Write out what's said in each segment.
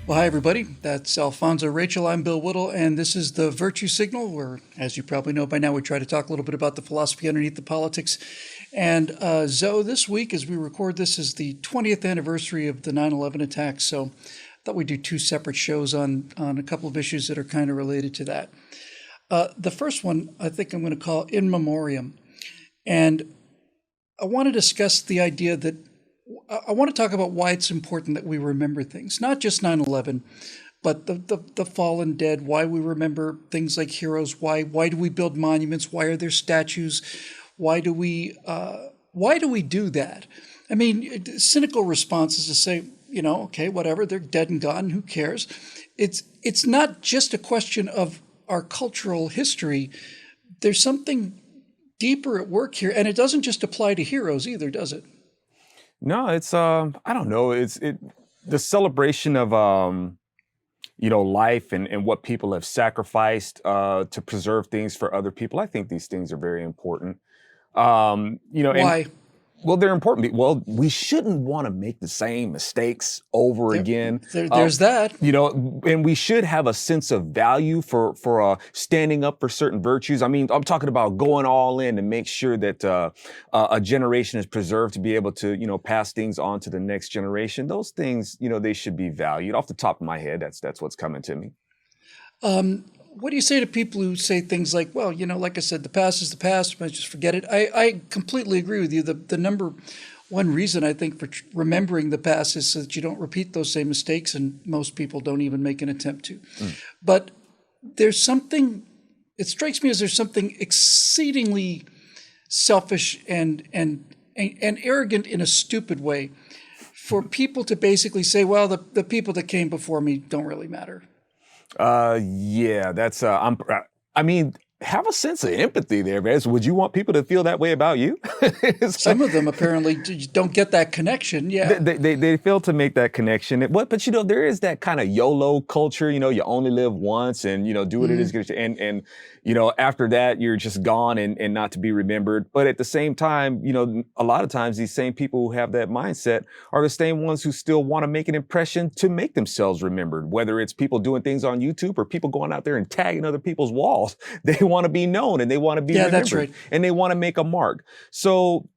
Well, hi, everybody. That's Alfonzo Rachel. I'm Bill Whittle, and this is the Virtue Signal, where, as you probably know by now, we try to talk a little bit about the philosophy underneath the politics. And Zoe, this week, as we record this, is the 20th anniversary of the 9/11 attacks. So I thought we'd do two separate shows on a couple of issues that are kind of related to that. The first one, I think I'm going to call In Memoriam. And I want to discuss the idea that I want to talk about why it's important that we remember things, not just 9/11, but the fallen dead, why we remember things like heroes, why do we build monuments, why are there statues, why do we do that? I mean, cynical response is to say, okay, whatever, they're dead and gone, who cares? It's not just a question of our cultural history. There's something deeper at work here, and it doesn't just apply to heroes either, does it? No, it's I don't know. It's the celebration of life and what people have sacrificed to preserve things for other people. I think these things are very important. Why? Well, they're important. Well, we shouldn't want to make the same mistakes over again. There's that. And we should have a sense of value for standing up for certain virtues. I mean, I'm talking about going all in to make sure that a generation is preserved to be able to, pass things on to the next generation. Those things, they should be valued. Off the top of my head, that's what's coming to me. What do you say to people who say things like, well, like I said, the past is the past, but just forget it? I completely agree with you. The number one reason I think for remembering the past is so that you don't repeat those same mistakes, and most people don't even make an attempt to. But there's something, it strikes me as there's something exceedingly selfish and arrogant in a stupid way for people to basically say, well, the people that came before me don't really matter. Yeah, that's I mean, have a sense of empathy there, man. So would you want people to feel that way about you? Some of them apparently don't get that connection. Yeah, they fail to make that connection. But there is that kind of YOLO culture. You only live once, and do what it is, and after that you're just gone and not to be remembered. But at the same time, a lot of times these same people who have that mindset are the same ones who still want to make an impression to make themselves remembered. Whether it's people doing things on YouTube or people going out there and tagging other people's walls, they want to be known and they want to be remembered. That's right. And they want to make a mark. So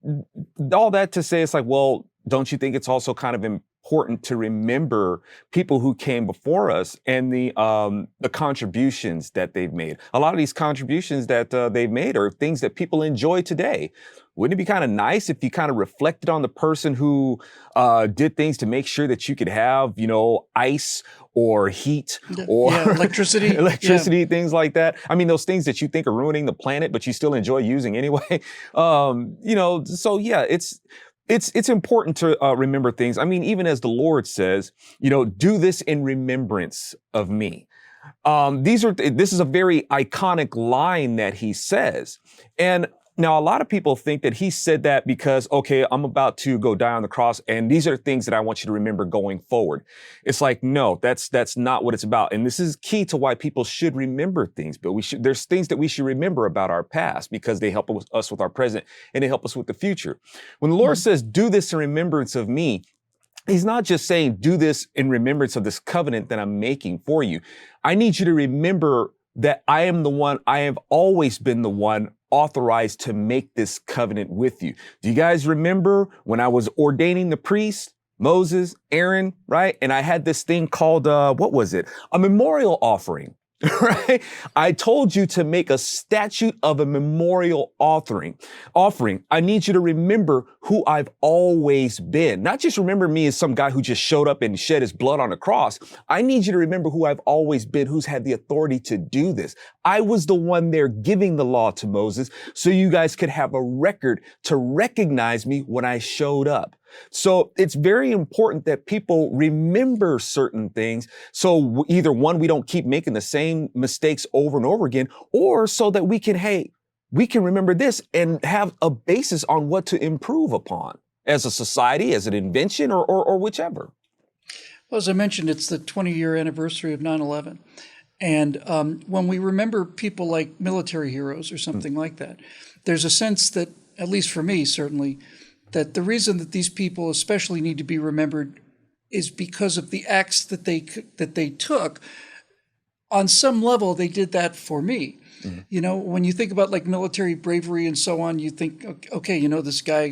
all that to say, it's like, well, don't you think it's also kind of important to remember people who came before us and the contributions that they've made? A lot of these contributions that they've made are things that people enjoy today. Wouldn't it be kind of nice if you kind of reflected on the person who did things to make sure that you could have, ice or heat or electricity, things like that? I mean, those things that you think are ruining the planet, but you still enjoy using anyway. So yeah, it's important to remember things. I mean, even as the Lord says, do this in remembrance of me. This is a very iconic line that he says. And now, a lot of people think that he said that because, okay, I'm about to go die on the cross, and these are things that I want you to remember going forward. It's like, no, that's not what it's about. And this is key to why people should remember things. But there's things that we should remember about our past because they help us with our present and they help us with the future. When the Lord says, do this in remembrance of me, he's not just saying, do this in remembrance of this covenant that I'm making for you. I need you to remember that I am the one, I have always been the one authorized to make this covenant with you. Do you guys remember when I was ordaining the priests, Moses, Aaron, right? And I had this thing called, what was it? A memorial offering. Right? I told you to make a statute of a memorial offering. I need you to remember who I've always been. Not just remember me as some guy who just showed up and shed his blood on a cross. I need you to remember who I've always been, who's had the authority to do this. I was the one there giving the law to Moses so you guys could have a record to recognize me when I showed up. So it's very important that people remember certain things. So either one, we don't keep making the same mistakes over and over again, or so that we can remember this and have a basis on what to improve upon as a society, as an invention, or whichever. Well, as I mentioned, it's the 20-year anniversary of 9/11. And when we remember people like military heroes or something like that, there's a sense that, at least for me, certainly, that the reason that these people especially need to be remembered is because of the acts that they took. On some level, they did that for me. You know, when you think about like military bravery and so on, you think, okay, you know, this guy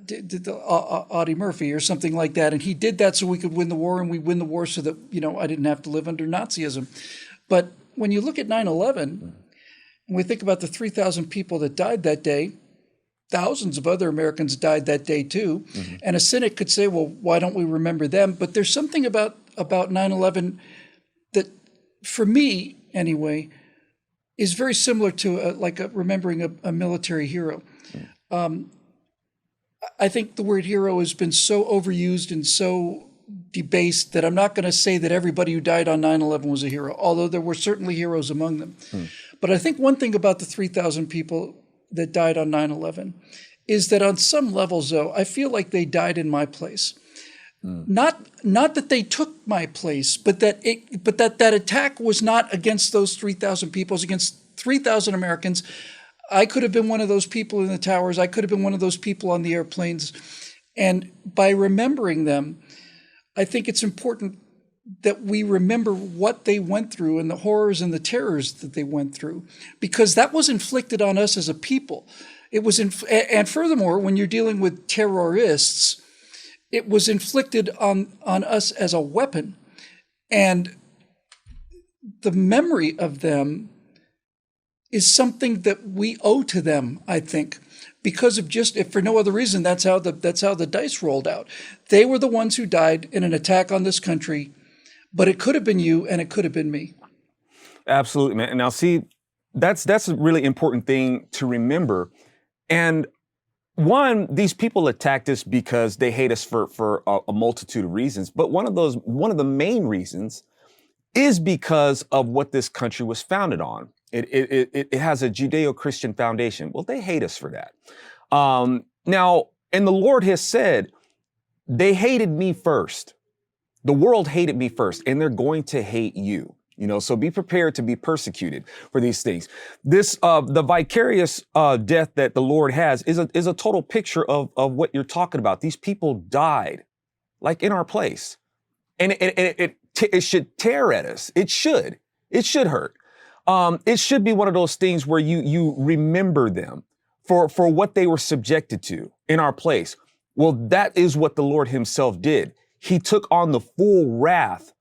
did the Audie Murphy or something like that, and he did that so we could win the war, and we win the war so that, you know, I didn't have to live under Nazism. But when you look at 9/11, and we think about the 3,000 people that died that day, thousands of other Americans died that day too. And a cynic could say, well, why don't we remember them? But there's something about 9/11 that, for me anyway, is very similar to remembering a military hero. I think the word hero has been so overused and so debased that I'm not going to say that everybody who died on 9/11 was a hero, although there were certainly heroes among them. But I think one thing about the 3,000 people that died on 9/11 is that on some levels, though, I feel like they died in my place. Not that they took my place, but that attack was not against those 3,000 people, it was against 3,000 Americans. I could have been one of those people in the towers. I could have been one of those people on the airplanes. And by remembering them, I think it's important that we remember what they went through and the horrors and the terrors that they went through, because that was inflicted on us as a people. It was, and furthermore, when you're dealing with terrorists, it was inflicted on us as a weapon. And the memory of them is something that we owe to them, I think, because of just, if for no other reason, that's how the dice rolled out. They were the ones who died in an attack on this country, but it could have been you and it could have been me. Absolutely, man. Now, see, that's a really important thing to remember. And one, these people attacked us because they hate us for a multitude of reasons. But one of the main reasons is because of what this country was founded on. It has a Judeo-Christian foundation. Well, they hate us for that. Now, and the Lord has said, they hated me first. The world hated me first, and they're going to hate you. You know, so be prepared to be persecuted for these things. This, the vicarious death that the Lord has is a total picture of what you're talking about. These people died, like in our place, and it should tear at us. It should hurt. It should be one of those things where you remember them for what they were subjected to in our place. Well, that is what the Lord himself did. He took on the full wrath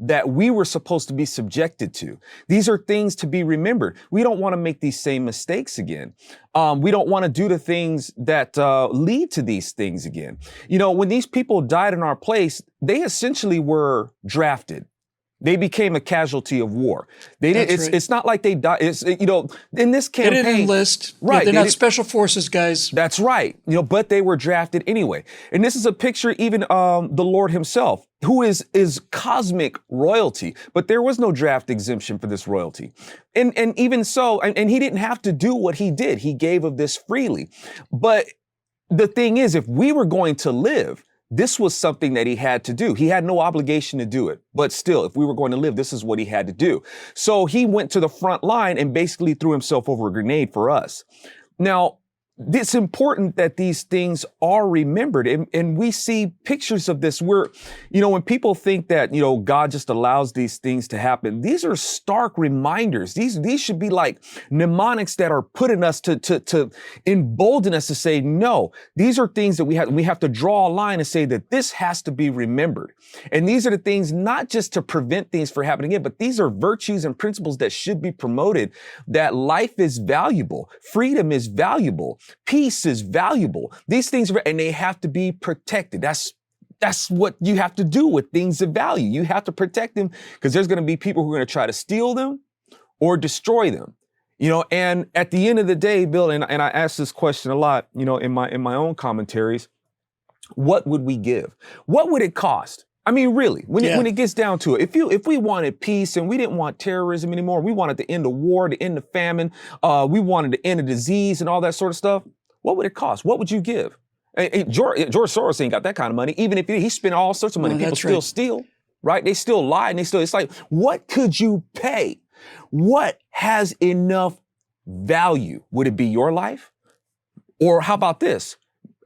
that we were supposed to be subjected to. These are things to be remembered. We don't want to make these same mistakes again. We don't want to do the things that lead to these things again. You know, when these people died in our place, they essentially were drafted. They became a casualty of war. They did. It's not like they died. It's, you know, in this campaign, they didn't enlist. Right. They're not special forces guys. That's right. You know, but they were drafted anyway. And this is a picture even the Lord himself, who is cosmic royalty, but there was no draft exemption for this royalty. And even so, and he didn't have to do what he did. He gave of this freely. But the thing is, if we were going to live, this was something that he had to do. He had no obligation to do it. But still, if we were going to live, this is what he had to do. So he went to the front line and basically threw himself over a grenade for us. Now, it's important that these things are remembered. And we see pictures of this where, you know, when people think that, you know, God just allows these things to happen, these are stark reminders. These should be like mnemonics that are put in us to embolden us to say, no, these are things that we have to draw a line and say that this has to be remembered. And these are the things not just to prevent things from happening again, but these are virtues and principles that should be promoted, that life is valuable, freedom is valuable, peace is valuable. These things are, and they have to be protected. That's what you have to do with things of value. You have to protect them because there's going to be people who are going to try to steal them or destroy them. You know, and at the end of the day, Bill, and I ask this question a lot, you know, in my own commentaries, what would we give? What would it cost? I mean, really, when it gets down to it, if we wanted peace and we didn't want terrorism anymore, we wanted to end the war, to end the famine, we wanted to end a disease and all that sort of stuff, what would it cost? What would you give? George Soros ain't got that kind of money. Even if he spent all sorts of money, people still right. steal, right? They still lie, and it's like, what could you pay? What has enough value? Would it be your life? Or how about this?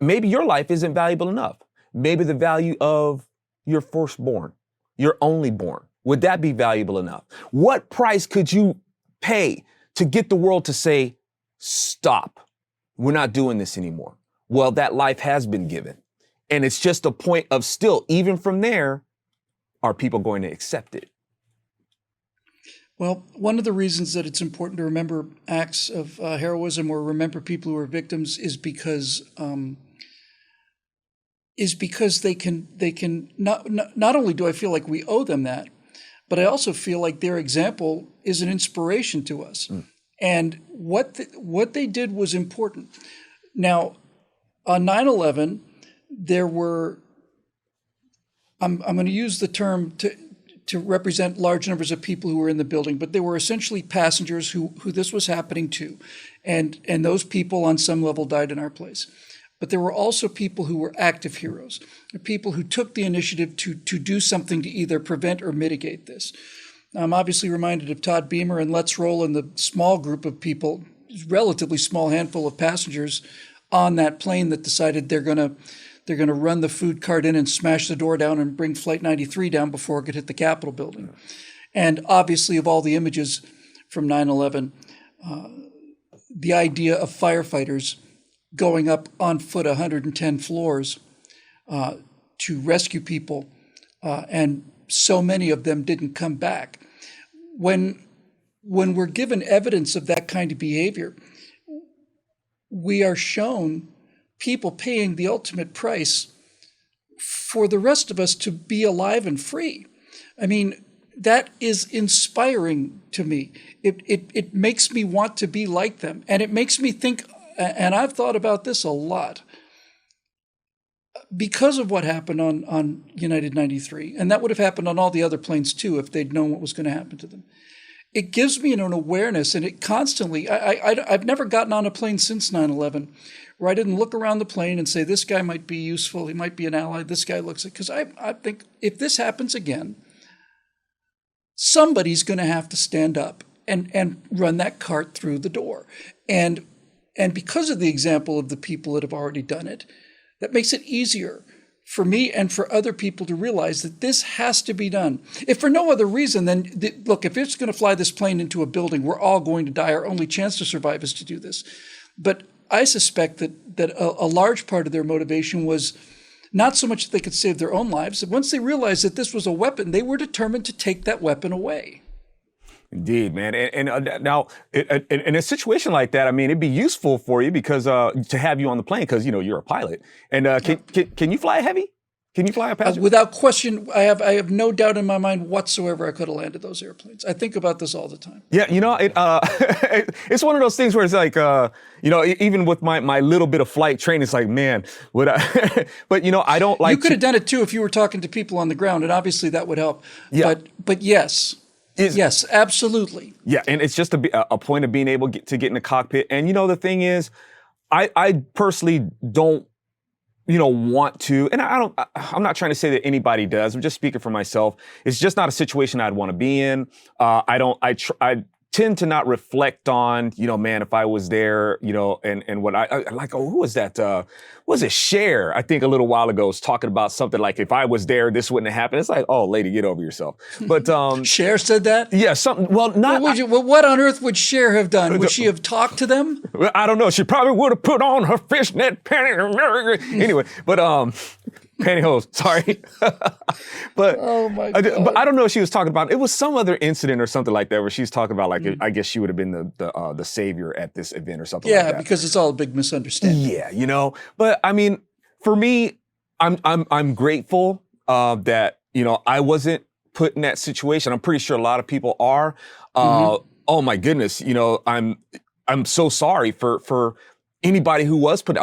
Maybe your life isn't valuable enough. Maybe the value of your firstborn, your only born, would that be valuable enough? What price could you pay to get the world to say, stop, we're not doing this anymore? Well, that life has been given. And it's just a point of still, even from there, are people going to accept it? Well, one of the reasons that it's important to remember acts of heroism or remember people who are victims is because they can not only do I feel like we owe them that, but I also feel like their example is an inspiration to us. And what they did was important. Now, on 9/11, there were, I'm going to use the term to represent large numbers of people who were in the building, but they were essentially passengers who this was happening to. And those people on some level died in our place. But there were also people who were active heroes, people who took the initiative to do something to either prevent or mitigate this. I'm obviously reminded of Todd Beamer and Let's Roll and the small group of people, relatively small handful of passengers on that plane that decided they're going to run the food cart in and smash the door down and bring Flight 93 down before it could hit the Capitol building. And obviously, of all the images from 9/11, the idea of firefighters going up on foot 110 floors to rescue people, and so many of them didn't come back. When we're given evidence of that kind of behavior, we are shown people paying the ultimate price for the rest of us to be alive and free. I mean, that is inspiring to me. It makes me want to be like them. And it makes me think, and I've thought about this a lot, because of what happened on United 93, and that would have happened on all the other planes too if they'd known what was going to happen to them. It gives me an awareness, and it constantly, I've never gotten on a plane since 9/11 where I didn't look around the plane and say, this guy might be useful, he might be an ally, this guy looks like, because I think if this happens again, somebody's going to have to stand up and run that cart through the door. And because of the example of the people that have already done it, that makes it easier for me and for other people to realize that this has to be done. If for no other reason, then look, if it's going to fly this plane into a building, we're all going to die. Our only chance to survive is to do this. But I suspect that a large part of their motivation was not so much that they could save their own lives. Once they realized that this was a weapon, they were determined to take that weapon away. Indeed, man. And now, in a situation like that, I mean, it'd be useful for you because to have you on the plane because you're a pilot. And can you fly a heavy? Can you fly a passenger? Without question, I have no doubt in my mind whatsoever I could have landed those airplanes. I think about this all the time. Yeah, it's one of those things where it's like, even with my little bit of flight training, it's like, man, would I? But I don't like. You could have done it too if you were talking to people on the ground, and obviously that would help. Yeah. But yes. Yes, absolutely. Yeah, and it's just a point of being able to get in the cockpit. And the thing is, I personally don't, want to, and I'm not trying to say that anybody does. I'm just speaking for myself. It's just not a situation I'd want to be in. I tend to not reflect on, man, if I was there, and what I like, who was that? Was it Cher? I think a little while ago was talking about something like, if I was there, this wouldn't have happened. It's like, oh, lady, get over yourself. But Cher said that? Yeah, something. Well, not. What on earth would Cher have done? Would she have talked to them? I don't know. She probably would have put on her fishnet panties. Anyway, but pantyhose. Sorry, but oh my God. But I don't know what she was talking about. It was some other incident or something like that where she's talking about like I guess she would have been the savior at this event or something. like that. Yeah, because it's all a big misunderstanding. Yeah, but I mean, for me, I'm grateful that I wasn't put in that situation. I'm pretty sure a lot of people are. Oh my goodness, I'm so sorry for anybody who was put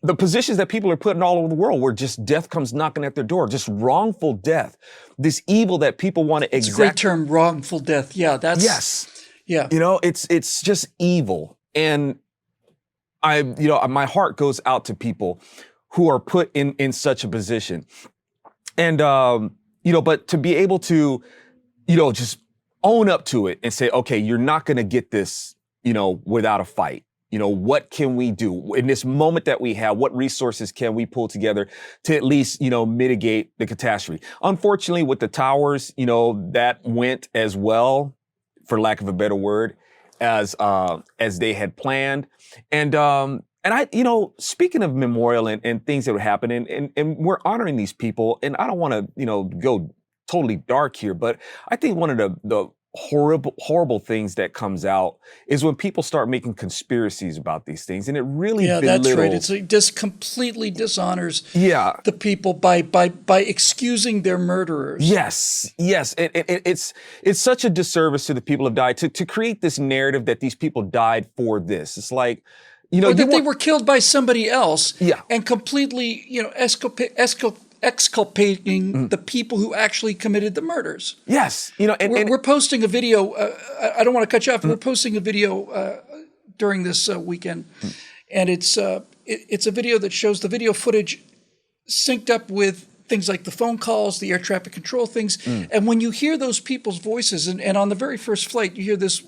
the positions that people are put in all over the world where just death comes knocking at their door, just wrongful death, this evil that people want to exact. It's a great term, wrongful death. Yeah, that's yes. Yeah, it's just evil, and my heart goes out to people who are put in such a position. And, but to be able to, just own up to it and say, okay, you're not going to get this, without a fight. What can we do in this moment that we have? What resources can we pull together to at least, mitigate the catastrophe? Unfortunately, with the towers, that went as well, for lack of a better word, as they had planned. And I, speaking of memorial and things that would happen, and we're honoring these people, and I don't want to, go totally dark here, but I think one of the horrible things that comes out is when people start making conspiracies about these things, and it really belittles. That's right. It just completely dishonors the people by excusing their murderers. Yes. It's such a disservice to the people who have died to create this narrative that these people died for this. It's like, or that they were killed by somebody else. Yeah. And completely, exculpating the people who actually committed the murders. Yes, we're posting a video. I don't want to cut you off. We're posting a video during this weekend, and it's a video that shows the video footage synced up with things like the phone calls, the air traffic control things, and when you hear those people's voices, and on the very first flight, you hear this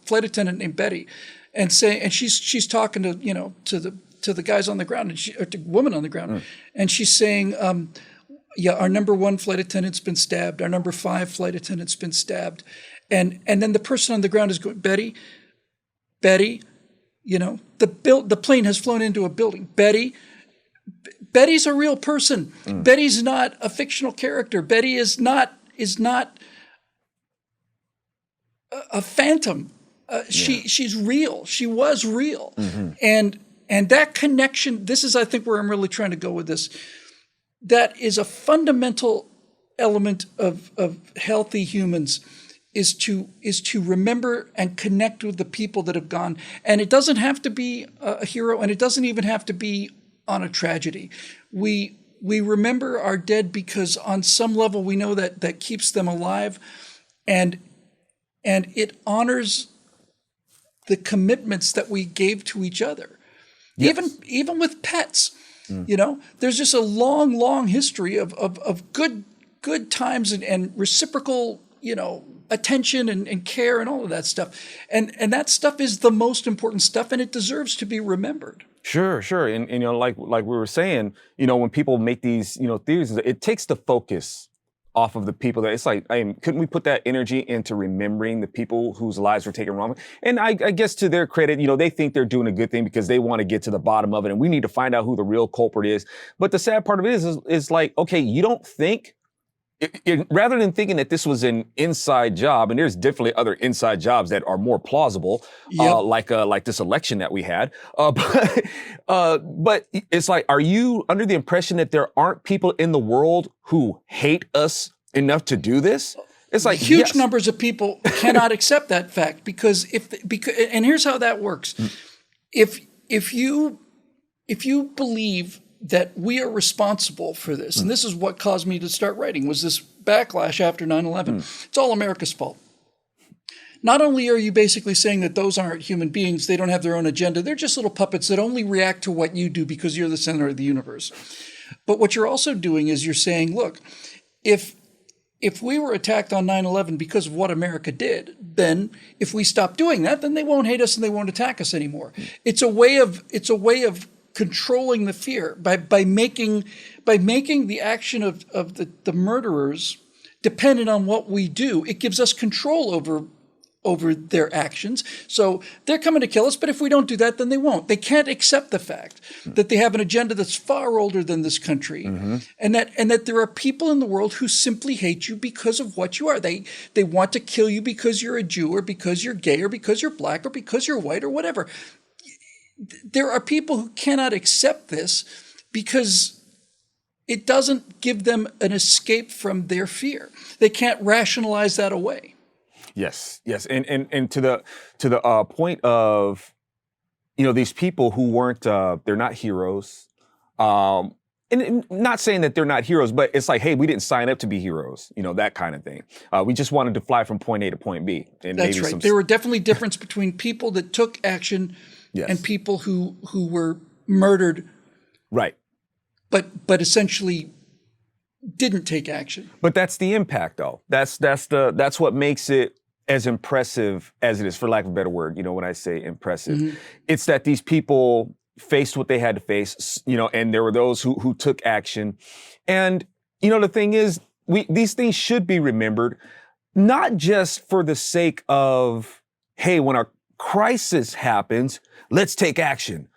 flight attendant named Betty, and she's talking to the guys on the ground, or the woman on the ground, and she's saying, our number 1 flight attendant's been stabbed. Our number 5 flight attendant's been stabbed. And then the person on the ground is going, Betty, the plane has flown into a building. Betty's a real person. Betty's not a fictional character. Betty is not a phantom. She's real. She was real. And that connection, this is, I think, where I'm really trying to go with this. That is a fundamental element of healthy humans, is to remember and connect with the people that have gone. And it doesn't have to be a hero, and it doesn't even have to be on a tragedy. We remember our dead because on some level we know that keeps them alive, and it honors the commitments that we gave to each other. Yes. Even with pets, there's just a long history of good times and reciprocal, attention and care and all of that stuff. And that stuff is the most important stuff, and it deserves to be remembered. Sure. And like we were saying, when people make these, theories, it takes the focus off of the people that it's like, couldn't we put that energy into remembering the people whose lives were taken wrong? And I guess to their credit, they think they're doing a good thing because they want to get to the bottom of it, and we need to find out who the real culprit is. But the sad part of it is like, okay, you don't think, rather than thinking that this was an inside job, and there's definitely other inside jobs that are more plausible, like this election that we had. But it's like, are you under the impression that there aren't people in the world who hate us enough to do this? It's like huge numbers of people cannot accept that fact because and here's how that works. If you believe that we are responsible for this, and this is what caused me to start writing, was this backlash after 9/11. It's all America's fault. Not only are you basically saying that those aren't human beings, they don't have their own agenda, they're just little puppets that only react to what you do because you're the center of the universe. But what you're also doing is you're saying, look, if we were attacked on 9/11 because of what America did, then if we stop doing that, then they won't hate us and they won't attack us anymore. It's a way of controlling the fear by making the action of the murderers dependent on what we do. It gives us control over their actions. So they're coming to kill us, but if we don't do that, then they won't. They can't accept the fact that they have an agenda that's far older than this country, and that there are people in the world who simply hate you because of what you are. They want to kill you because you're a Jew, or because you're gay, or because you're black, or because you're white, or whatever. There are people who cannot accept this because it doesn't give them an escape from their fear. They can't rationalize that away. Yes, and to the point of, these people who weren't, they're not heroes, and not saying that they're not heroes, but it's like, hey, we didn't sign up to be heroes, that kind of thing. We just wanted to fly from point A to point B. And that's right. There were definitely difference between people that took action and people who were murdered. Right. but essentially didn't take action. But that's the impact, though. That's what makes it as impressive as it is, for lack of a better word. When I say impressive, it's that these people faced what they had to face. And there were those who took action. And the thing is, these things should be remembered, not just for the sake of, hey, when a crisis happens, let's take action.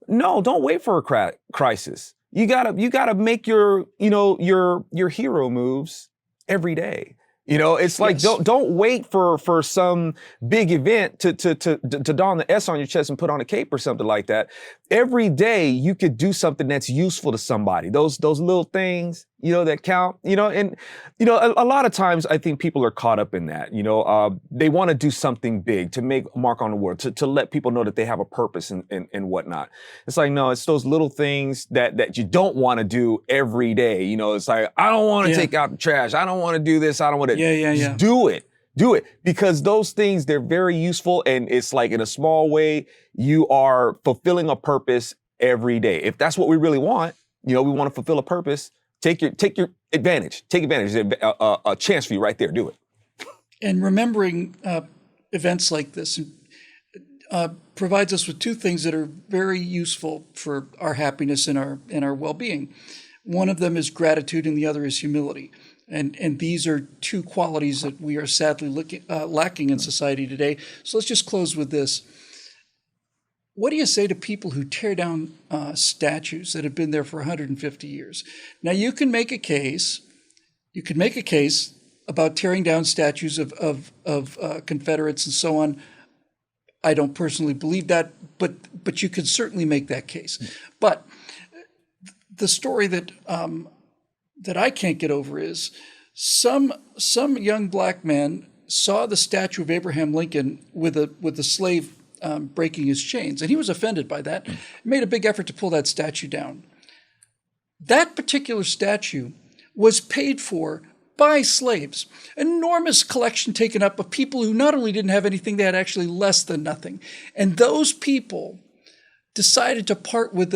No, don't wait for a crisis. You gotta make your hero moves every day. It's like, Yes. don't wait for some big event to don the S on your chest and put on a cape or something like that. Every day you could do something that's useful to somebody. Those little things, that count, and, a lot of times I think people are caught up in that, they want to do something big to make a mark on the world, to let people know that they have a purpose and whatnot. It's like, no, it's those little things that you don't want to do every day. It's like, I don't want to take out the trash. I don't want to do this. I don't want to just do it. Do it, because those things, they're very useful. And it's like, in a small way, you are fulfilling a purpose every day. If that's what we really want, we want to fulfill a purpose. Take your advantage. Take advantage. There's a chance for you right there. Do it. And remembering events like this provides us with two things that are very useful for our happiness and our well-being. One of them is gratitude, and the other is humility. And these are two qualities that we are sadly lacking in society today. So let's just close with this. What do you say to people who tear down statues that have been there for 150 years? Now, you can make a case. You can make a case about tearing down statues of Confederates and so on. I don't personally believe that, but you could certainly make that case. But the story that I can't get over is some young black man saw the statue of Abraham Lincoln with a slave breaking his chains, and he was offended by that. Made a big effort to pull that statue down. That particular statue was paid for by slaves. Enormous collection taken up of people who not only didn't have anything, they had actually less than nothing. And those people decided to part with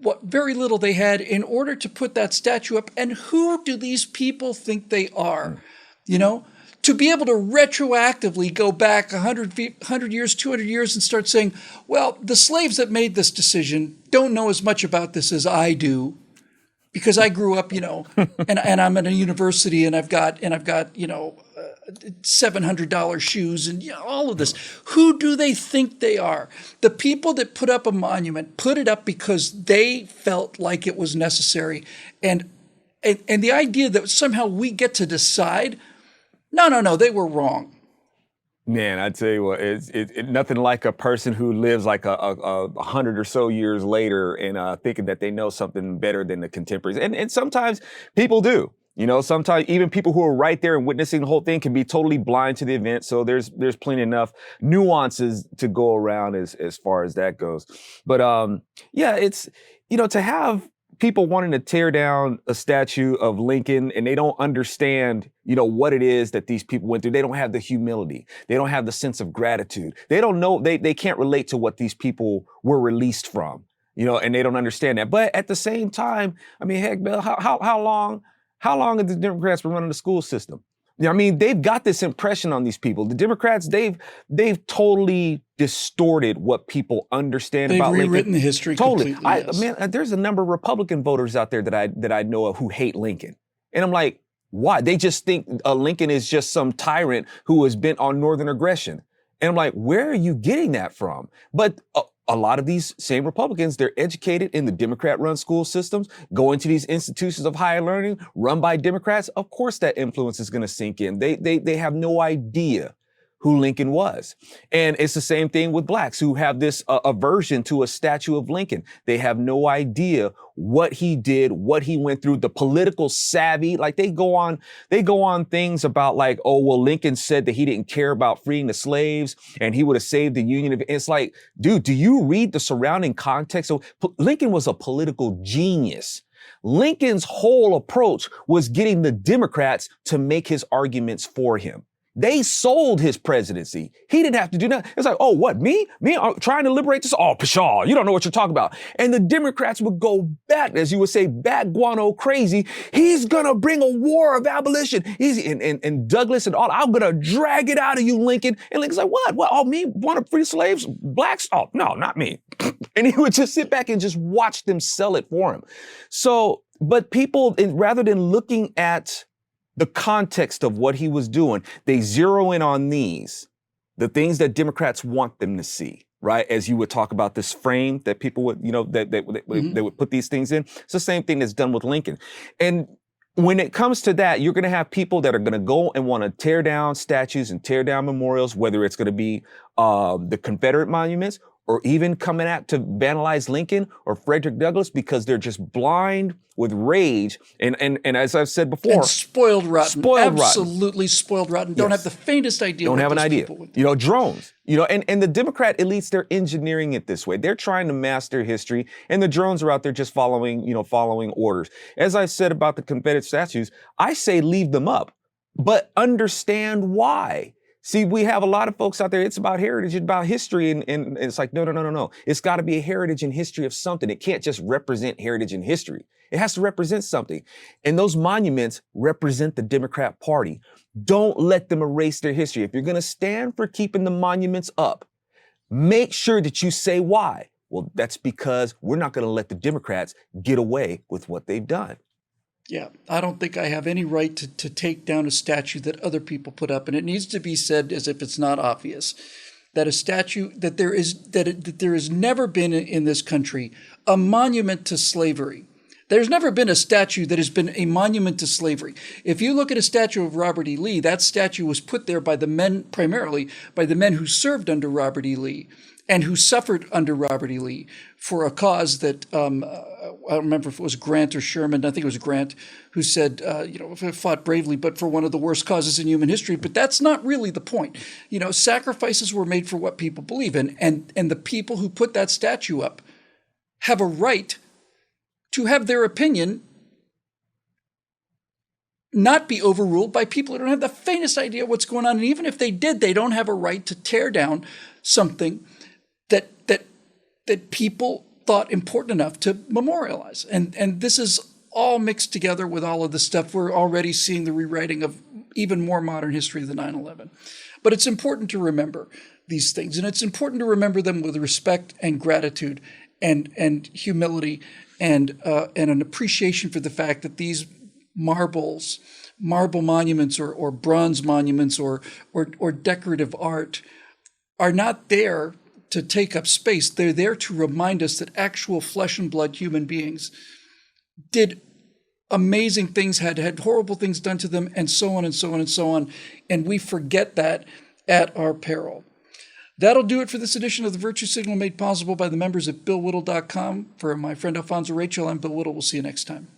what very little they had in order to put that statue up. And who do these people think they are? To be able to retroactively go back 100 years, 200 years and start saying, well, the slaves that made this decision don't know as much about this as I do, because I grew up, and I'm at a university and I've got $700 shoes and all of this. Who do they think they are? The people that put up a monument put it up because they felt like it was necessary. And the idea that somehow we get to decide, no, they were wrong. Man, I tell you what, it's nothing like a person who lives like a 100 or so years later and thinking that they know something better than the contemporaries. And sometimes people do. Sometimes even people who are right there and witnessing the whole thing can be totally blind to the event. So there's plenty enough nuances to go around as far as that goes. But it's to have people wanting to tear down a statue of Lincoln and they don't understand, what it is that these people went through. They don't have the humility. They don't have the sense of gratitude. They don't know, they can't relate to what these people were released from, and they don't understand that. But at the same time, I mean, heck, Bill, how long have the Democrats been running the school system? They've got this impression on these people. The Democrats, they've totally distorted what people understand about Lincoln. They've rewritten the history Totally. completely. Yes. There's a number of Republican voters out there that I know of who hate Lincoln. And I'm like, why? They just think Lincoln is just some tyrant who is bent on Northern aggression. And I'm like, where are you getting that from? But a lot of these same Republicans, they're educated in the Democrat-run school systems, go into these institutions of higher learning run by Democrats. Of course, that influence is going to sink in. They have no idea who Lincoln was. And it's the same thing with blacks who have this aversion to a statue of Lincoln. They have no idea what he did, what he went through, the political savvy. Like they go on things about like, oh, well, Lincoln said that he didn't care about freeing the slaves and he would have saved the Union. It's like, dude, do you read the surrounding context? So Lincoln was a political genius. Lincoln's whole approach was getting the Democrats to make his arguments for him. They sold his presidency. He didn't have to do nothing. It's like, oh, what, me? Me trying to liberate this? Oh, pshaw, you don't know what you're talking about. And the Democrats would go back, as you would say, back guano crazy. He's going to bring a war of abolition. And Douglas and all, I'm going to drag it out of you, Lincoln. And Lincoln's like, what? What? Oh, me want to free slaves? Blacks? Oh, no, not me. And he would just sit back and just watch them sell it for him. So, but people, rather than looking at the context of what he was doing, they zero in on the things that Democrats want them to see, right? As you would talk about this frame that people would, they would put these things in. It's the same thing that's done with Lincoln. And when it comes to that, you're going to have people that are going to go and want to tear down statues and tear down memorials, whether it's going to be the Confederate monuments or even coming out to vandalize Lincoln or Frederick Douglass, because they're just blind with rage. And as I've said before, and spoiled rotten, absolutely spoiled rotten. Don't have the faintest idea. Don't have an idea. Drones. And the Democrat elites, they're engineering it this way. They're trying to master history, and the drones are out there just following orders. As I said about the Confederate statues, I say leave them up, but understand why. See, we have a lot of folks out there, it's about heritage, it's about history, and it's like, no. It's got to be a heritage and history of something. It can't just represent heritage and history. It has to represent something. And those monuments represent the Democrat Party. Don't let them erase their history. If you're going to stand for keeping the monuments up, make sure that you say why. Well, that's because we're not going to let the Democrats get away with what they've done. Yeah, I don't think I have any right to take down a statue that other people put up. And it needs to be said, as if it's not obvious, that a statue, that there has never been in this country a monument to slavery. There's never been a statue that has been a monument to slavery. If you look at a statue of Robert E. Lee, that statue was put there by the men, primarily by the men who served under Robert E. Lee and who suffered under Robert E. Lee for a cause that, I don't remember if it was Grant or Sherman, I think it was Grant, who said, fought bravely, but for one of the worst causes in human history. But that's not really the point. Sacrifices were made for what people believe in. And the people who put that statue up have a right to have their opinion not be overruled by people who don't have the faintest idea what's going on. And even if they did, they don't have a right to tear down something that people thought important enough to memorialize. And this is all mixed together with all of the stuff. We're already seeing the rewriting of even more modern history than 9/11. But it's important to remember these things. And it's important to remember them with respect and gratitude and humility and an appreciation for the fact that these marble monuments or bronze monuments or decorative art are not there to take up space. They're there to remind us that actual flesh and blood human beings did amazing things, had horrible things done to them, and so on and so on and so on. And we forget that at our peril. That'll do it for this edition of the Virtue Signal, made possible by the members at BillWhittle.com. For my friend Alfonzo Rachel, I'm Bill Whittle. We'll see you next time.